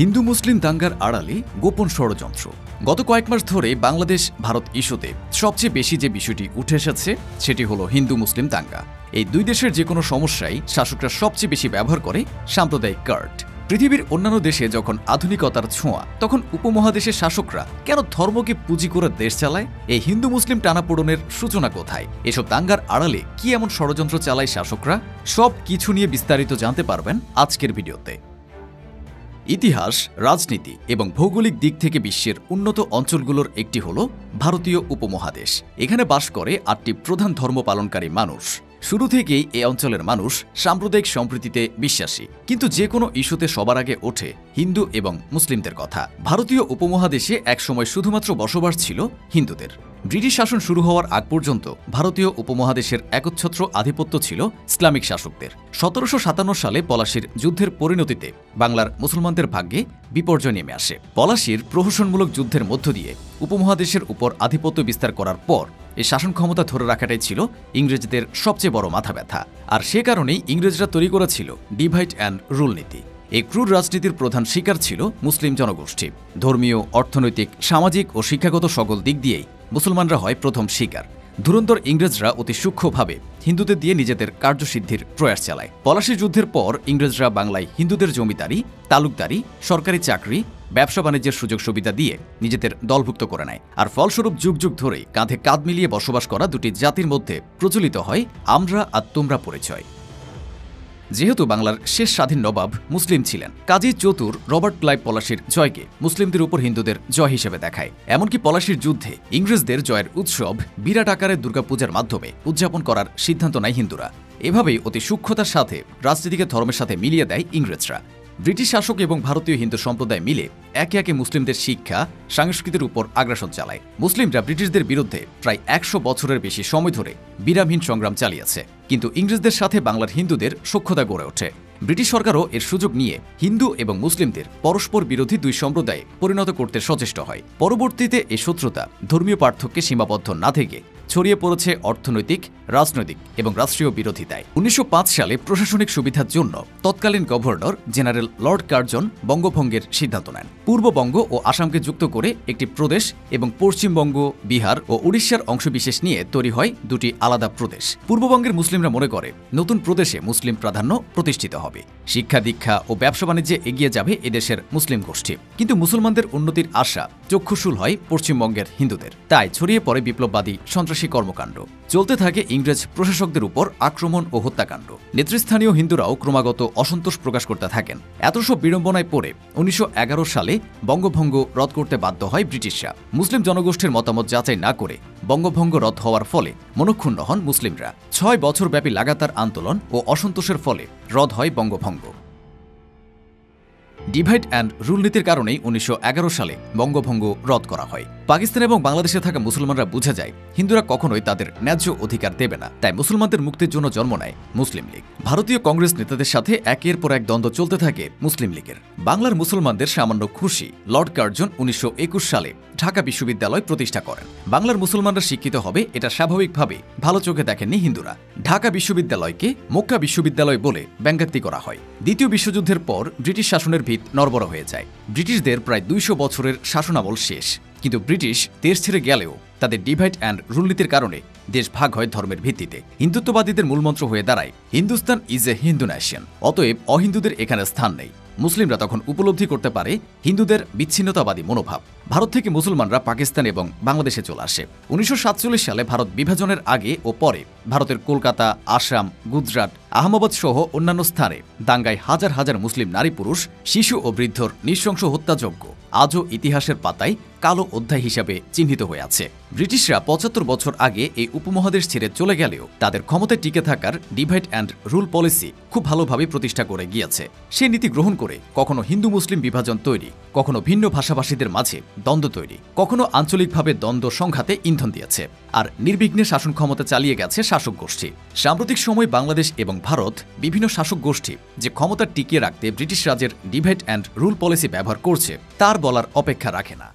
হিন্দু মুসলিম দাঙ্গার আড়ালে গোপন ষড়যন্ত্র। গত কয়েক মাস ধরে বাংলাদেশ ভারত ইস্যুতে সবচেয়ে বেশি যে বিষয়টি উঠে এসেছে সেটি হলো হিন্দু মুসলিম দাঙ্গা। এই দুই দেশের যে কোনো সমস্যায় শাসকরা সবচেয়ে বেশি ব্যবহার করে সাম্প্রদায়িক কার্ড। পৃথিবীর অন্যান্য দেশে যখন আধুনিকতার ছোঁয়া, তখন উপমহাদেশের শাসকরা কেন ধর্মকে পুঁজি করে দেশ চালায়? এই হিন্দু মুসলিম টানাপোড়েনের সূচনা কোথায়? এসব দাঙ্গার আড়ালে কি এমন ষড়যন্ত্র চালায় শাসকরা? সব কিছু নিয়ে বিস্তারিত জানতে পারবেন আজকের ভিডিওতে। ইতিহাস, রাজনীতি এবং ভৌগোলিক দিক থেকে বিশ্বের উন্নত অঞ্চলগুলোর একটি হল ভারতীয় উপমহাদেশ। এখানে বাস করে ৮টি প্রধান ধর্ম পালনকারী মানুষ। শুরু থেকেই এই অঞ্চলের মানুষ সাম্প্রদায়িক সম্প্রীতিতে বিশ্বাসী, কিন্তু যে কোনো ইস্যুতে সবার আগে ওঠে হিন্দু এবং মুসলিমদের কথা। ভারতীয় উপমহাদেশে একসময় শুধুমাত্র বসবাস ছিল হিন্দুদের। ব্রিটিশ শাসন শুরু হওয়ার আগ পর্যন্ত ভারতীয় উপমহাদেশের একচ্ছত্র আধিপত্য ছিল ইসলামিক শাসকদের। ১৭৫৭ সালে পলাশির যুদ্ধের পরিণতিতে বাংলার মুসলমানদের ভাগ্যে বিপর্যয় নেমে আসে। পলাশির প্রহসনমূলক যুদ্ধের মধ্য দিয়ে উপমহাদেশের উপর আধিপত্য বিস্তার করার পর এই শাসন ক্ষমতা ধরে রাখাটাই ছিল ইংরেজদের সবচেয়ে বড় মাথা ব্যথা। আর সে কারণেই ইংরেজরা তৈরি করেছিল ডিভাইড অ্যান্ড রুল নীতি। এই ক্রুর রাজনীতির প্রধান শিকার ছিল মুসলিম জনগোষ্ঠী। ধর্মীয়, অর্থনৈতিক, সামাজিক ও শিক্ষাগত সকল দিক দিয়েই মুসলমানরা হয় প্রথম শিকার। ধুরন্ধর ইংরেজরা অতি সূক্ষ্মভাবে হিন্দুদের দিয়ে নিজেদের কার্যসিদ্ধির প্রয়াস চালায়। পলাশী যুদ্ধের পর ইংরেজরা বাংলায় হিন্দুদের জমিদারি, তালুকদারি, সরকারি চাকরি, ব্যবসা বাণিজ্যের সুযোগ সুবিধা দিয়ে নিজেদের দলভুক্ত করে নেয়। আর ফলস্বরূপ যুগ যুগ ধরেই কাঁধে কাঁধ মিলিয়ে বসবাস করা দুটি জাতির মধ্যে প্রচলিত হয় আমরা আর তোমরা পরিচয়। যেহেতু বাংলার শেষ স্বাধীন নবাব মুসলিম ছিলেন, কাজী চতুর রবার্ট ক্লাইভ পলাশীর জয়কে মুসলিমদের উপর হিন্দুদের জয় হিসেবে দেখায়। এমনকি পলাশীর যুদ্ধে ইংরেজদের জয়ের উৎসব বিরাট আকারে দুর্গাপূজার মাধ্যমে উদযাপন করার সিদ্ধান্ত নেয় হিন্দুরা। এভাবেই অতি সূক্ষ্মতার সাথে রাজনীতিকে ধর্মের সাথে মিলিয়ে দেয় ইংরেজরা। ব্রিটিশ শাসক এবং ভারতীয় হিন্দু সম্প্রদায় মিলে একে একে মুসলিমদের শিক্ষা, সংস্কৃতির উপর আগ্রাসন চালায়। মুসলিমরা ব্রিটিশদের বিরুদ্ধে প্রায় ১০০ বছরের বেশি সময় ধরে বিরামহীন সংগ্রাম চালিয়েছে, কিন্তু ইংরেজদের সাথে বাংলার হিন্দুদের সখ্যতা গড়ে ওঠে। ব্রিটিশ সরকারও এর সুযোগ নিয়ে হিন্দু এবং মুসলিমদের পরস্পর বিরোধী দুই সম্প্রদায়ে পরিণত করতে সচেষ্ট হয়। পরবর্তীতে এই শত্রুতা ধর্মীয় পার্থক্যে সীমাবদ্ধ না থেকে ছড়িয়ে পড়েছে অর্থনৈতিক, রাজনৈতিক এবং রাষ্ট্রীয় বিরোধিতায়। ১৯০৫ সালে প্রশাসনিক সুবিধার জন্য তৎকালীন গভর্নর জেনারেল লর্ড কার্জন বঙ্গভঙ্গের সিদ্ধান্ত নেন। পূর্ববঙ্গ ও আসামকে যুক্ত করে একটি প্রদেশ এবং পশ্চিমবঙ্গ, বিহার ও উড়িষ্যার অংশবিশেষ নিয়ে তৈরি হয় দুটি আলাদা প্রদেশ। পূর্ববঙ্গের মুসলিমরা মনে করে নতুন প্রদেশে মুসলিম প্রাধান্য প্রতিষ্ঠিত হবে, শিক্ষা দীক্ষা ও ব্যবসা বাণিজ্যে এগিয়ে যাবে এদেশের মুসলিম গোষ্ঠী। কিন্তু মুসলমানদের উন্নতির আশা চক্ষুশূল হয় পশ্চিমবঙ্গের হিন্দুদের। তাই ছড়িয়ে পড়ে বিপ্লববাদী সন্ত্রাসী কর্মকাণ্ড। চলতে থাকে ইংরেজ প্রশাসকদের উপর আক্রমণ ও হত্যাকাণ্ড। নেতৃস্থানীয় হিন্দুরাও ক্রমাগত অসন্তোষ প্রকাশ করতে থাকেন। এত সব বিড়ম্বনায় পড়ে ১৯১১ সালে বঙ্গভঙ্গ রদ করতে বাধ্য হয় ব্রিটিশরা। মুসলিম জনগোষ্ঠীর মতামত যাচাই না করে বঙ্গভঙ্গ রদ হওয়ার ফলে মনক্ষুণ্ণ হন মুসলিমরা। ৬ বছরব্যাপী লাগাতার আন্দোলন ও অসন্তোষের ফলে রদ হয় বঙ্গভঙ্গ। ডিভাইড অ্যান্ড রুল নীতির কারণেই ১৯১১ সালে বঙ্গভঙ্গ রদ করা হয়। পাকিস্তান এবং বাংলাদেশে থাকা মুসলমানরা বুঝে যায় হিন্দুরা কখনোই তাদের ন্যায্য অধিকার দেবে না। তাই মুসলমানদের মুক্তির জন্য জন্ম নেয় মুসলিম লীগ। ভারতীয় কংগ্রেস নেতাদের সাথে একের পর এক দ্বন্দ্ব চলতে থাকে মুসলিম লীগের। বাংলার মুসলমানদের সামান্য খুশি লর্ড কার্জন ১৯২১ সালে ঢাকা বিশ্ববিদ্যালয় প্রতিষ্ঠা করেন। বাংলার মুসলমানরা শিক্ষিত হবে এটা স্বাভাবিকভাবে ভালো চোখে দেখেননি হিন্দুরা। ঢাকা বিশ্ববিদ্যালয়কে মক্কা বিশ্ববিদ্যালয় বলে ব্যঙ্গাত্তি করা হয়। দ্বিতীয় বিশ্বযুদ্ধের পর ব্রিটিশ শাসনের ভিত নড়বড় হয়ে যায়। ব্রিটিশদের প্রায় ২০০ বছরের শাসনামল শেষ, কিন্তু ব্রিটিশ দেশ ছেড়ে গেলেও তাদের ডিভাইড অ্যান্ড রুল নীতির কারণে দেশ ভাগ হয় ধর্মের ভিত্তিতে। হিন্দুত্ববাদীদের মূলমন্ত্র হয়ে দাঁড়ায় Hindustan is a Hindu nation, অতএব অহিন্দুদের এখানে স্থান নেই। মুসলিমরা তখন উপলব্ধি করতে পারে হিন্দুদের বিচ্ছিন্নতাবাদী মনোভাব। ভারত থেকে মুসলমানরা পাকিস্তান এবং বাংলাদেশে চলে আসে। ১৯৪৭ সালে ভারত বিভাজনের আগে ও পরে ভারতের কলকাতা, আসাম, গুজরাট, আহমেদাবাদ সহ অন্যান্য স্থানে দাঙ্গায় হাজার হাজার মুসলিম নারী, পুরুষ, শিশু ও বৃদ্ধর নৃশংস হত্যাযজ্ঞ আজও ইতিহাসের পাতায় কালো অধ্যায় হিসাবে চিহ্নিত হয়ে আছে। ব্রিটিশরা ৭৫ বছর আগে এই উপমহাদেশ ছেড়ে চলে গেলেও তাদের ক্ষমতায় টিকে থাকার ডিভাইড অ্যান্ড রুল পলিসি খুব ভালোভাবে প্রতিষ্ঠা করে গিয়েছে। সেই নীতি গ্রহণ করে কখনো হিন্দু মুসলিম বিভাজন তৈরি, কখনো ভিন্ন ভাষাভাষীদের মাঝে দ্বন্দ্ব তৈরি, কখনো আঞ্চলিকভাবে দ্বন্দ্ব সংঘাতে ইন্ধন দিয়েছে। আর নির্বিঘ্নে শাসন ক্ষমতা চালিয়ে গেছে শাসক গোষ্ঠী। সাম্প্রতিক সময় বাংলাদেশ এবং ভারত বিভিন্ন শাসক গোষ্ঠী যে ক্ষমতা টিকিয়ে রাখতে ব্রিটিশ রাজের ডিভাইড অ্যান্ড রুল পলিসি ব্যবহার করছে তার বলার অপেক্ষা রাখে না।